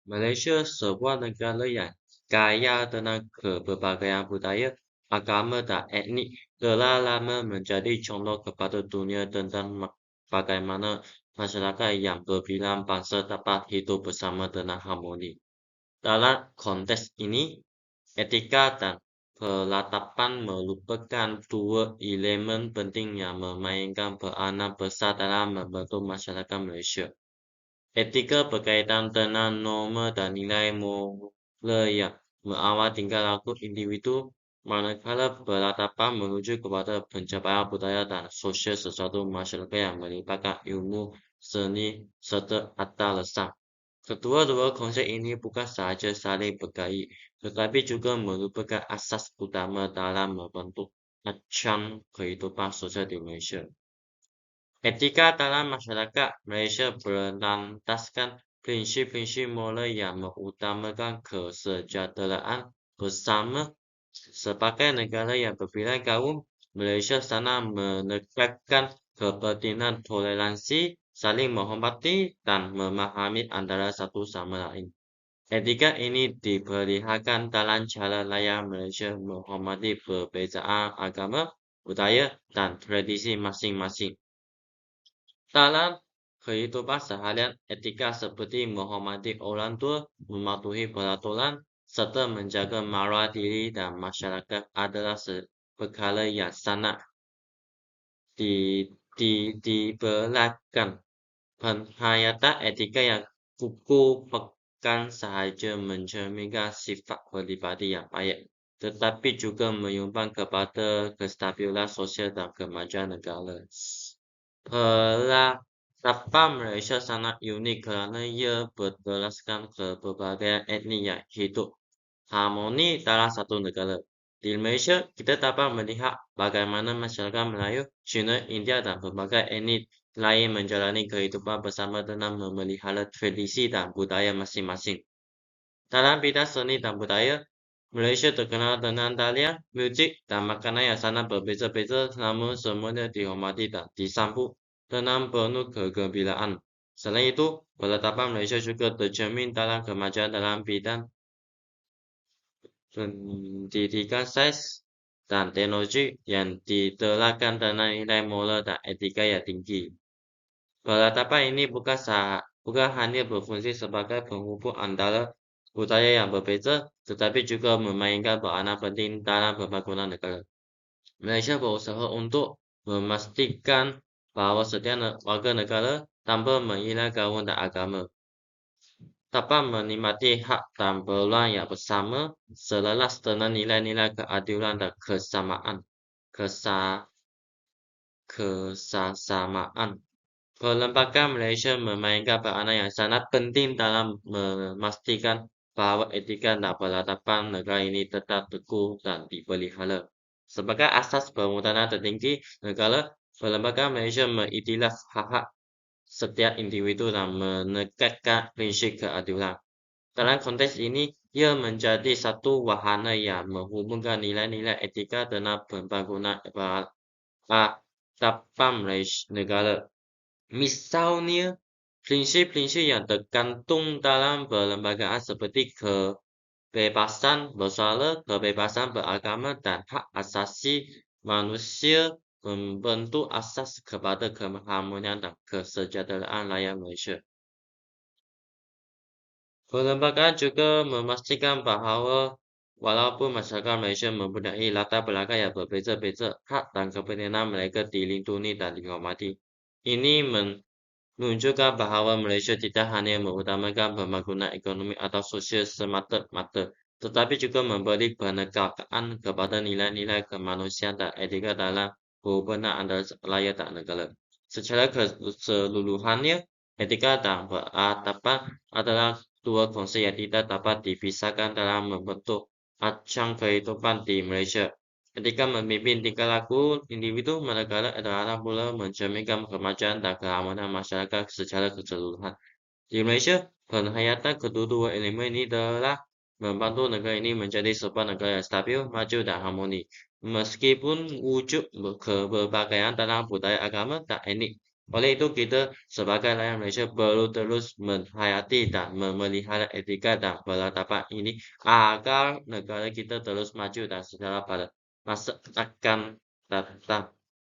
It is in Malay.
Malaysia sebuah negara yang kaya dengan berbagai budaya, agama, dan etnik telah lama menjadi contoh kepada dunia tentang bagaimana masyarakat yang berbilang bangsa dapat hidup bersama dengan harmoni. Dalam konteks ini, etika dan peradaban merupakan dua elemen penting yang memainkan peranan besar dalam membentuk masyarakat Malaysia. Etika berkaitan dengan norma dan nilai moral yang merawat tingkah laku individu, manakala peradaban menuju kepada pencapaian budaya dan sosial sesuatu masyarakat yang melibatkan ilmu, seni, serta akal lesang. Kedua-dua konsep ini bukan sahaja saling berkait, tetapi juga merupakan asas utama dalam membentuk macam kehidupan sosial di Malaysia. Etika dalam masyarakat Malaysia berlandaskan prinsip-prinsip moral yang mengutamakan kesejahteraan bersama. Sebagai negara yang berbilang kaum, Malaysia sangat menekankan kepentingan toleransi, saling menghormati, dan memahami antara satu sama lain. Etika ini diperlihatkan dalam cara layak Malaysia menghormati perbezaan agama, budaya, dan tradisi masing-masing. Dalam kehidupan seharian, etika seperti menghormati orang tua, mematuhi peraturan, serta menjaga maruah diri dan masyarakat adalah perkara yang sangat di, diperlukan. Penghayatan etika yang kukuh bukan sahaja mencerminkan sifat pribadi yang baik, tetapi juga menyumbang kepada kestabilan sosial dan kemajuan negara. Peradaban Malaysia sangat unik kerana ia berdasarkan berbagai etnik yang hidup harmoni dalam satu negara. Di Malaysia, kita dapat melihat bagaimana masyarakat Melayu, Cina, India, dan berbagai etnik lain menjalani kehidupan bersama dengan memelihara tradisi dan budaya masing-masing. Dalam bidang seni dan budaya, Malaysia terkenal dengan tarian, muzik, dan makanan yang sangat berbeza-beza, namun semuanya dihormati dan disambut dengan penuh kegembiraan. Selain itu, peradaban Malaysia juga tercermin dalam kemajuan dalam bidang pendidikan sains dan teknologi yang diterapkan dengan nilai moral dan etika yang tinggi. Peradaban ini bukan hanya berfungsi sebagai penghubung antara budaya yang berbeza, tetapi juga memainkan peranan penting dalam pembangunan negara. Malaysia berusaha untuk memastikan bahawa setiap warga negara tanpa menghilangkan kaum dan agama dapat menikmati hak dan peluang yang bersama selaras dengan nilai-nilai keadilan dan kesamaan. Perlembagaan Malaysia memainkan peranan yang sangat penting dalam memastikan bahawa etika dan peradaban negara ini tetap teguh dan dipelihara. Sebagai asas permodalan tertinggi negara, Perlembagaan Malaysia mengiktiraf hak-hak setiap individu dan menegakkan prinsip keadilan. Dalam konteks ini, ia menjadi satu wahana yang menghubungkan nilai-nilai etika dengan pembangunan peradaban negara. Misalnya, prinsip-prinsip yang tergantung dalam perlembagaan seperti kebebasan bersuara, kebebasan beragama, dan hak asasi manusia membentuk asas kepada keharmonian dan kesejahteraan rakyat Malaysia. Perlembagaan juga memastikan bahawa walaupun masyarakat Malaysia mempunyai latar belakang yang berbeza-beza, hak dan kepentingan mereka dilindungi dan dihormati. Ini menunjukkan bahawa Malaysia tidak hanya mengutamakan pembangunan ekonomi atau sosial semata-mata, tetapi juga memberi penegakan kepada nilai-nilai kemanusiaan dan etika dalam hubungan antara rakyat dan negara. Secara keseluruhannya, etika dan peradaban adalah dua konsep yang tidak dapat dipisahkan dalam membentuk ajang kehidupan di Malaysia. Ketika memimpin tingkah laku individu, manakala adalah pula mencerminkan kemajuan dan keamanan masyarakat secara keseluruhan. Di Malaysia, penghayatan kedua-dua elemen ini adalah membantu negara ini menjadi sebuah negara yang stabil, maju, dan harmoni. Meskipun wujud keberbakaian dalam budaya agama dan etnik, Oleh itu kita sebagai rakyat Malaysia perlu terus menghayati dan memelihara etika dan martabat ini agar negara kita terus maju dan sejahtera pada masa akan datang.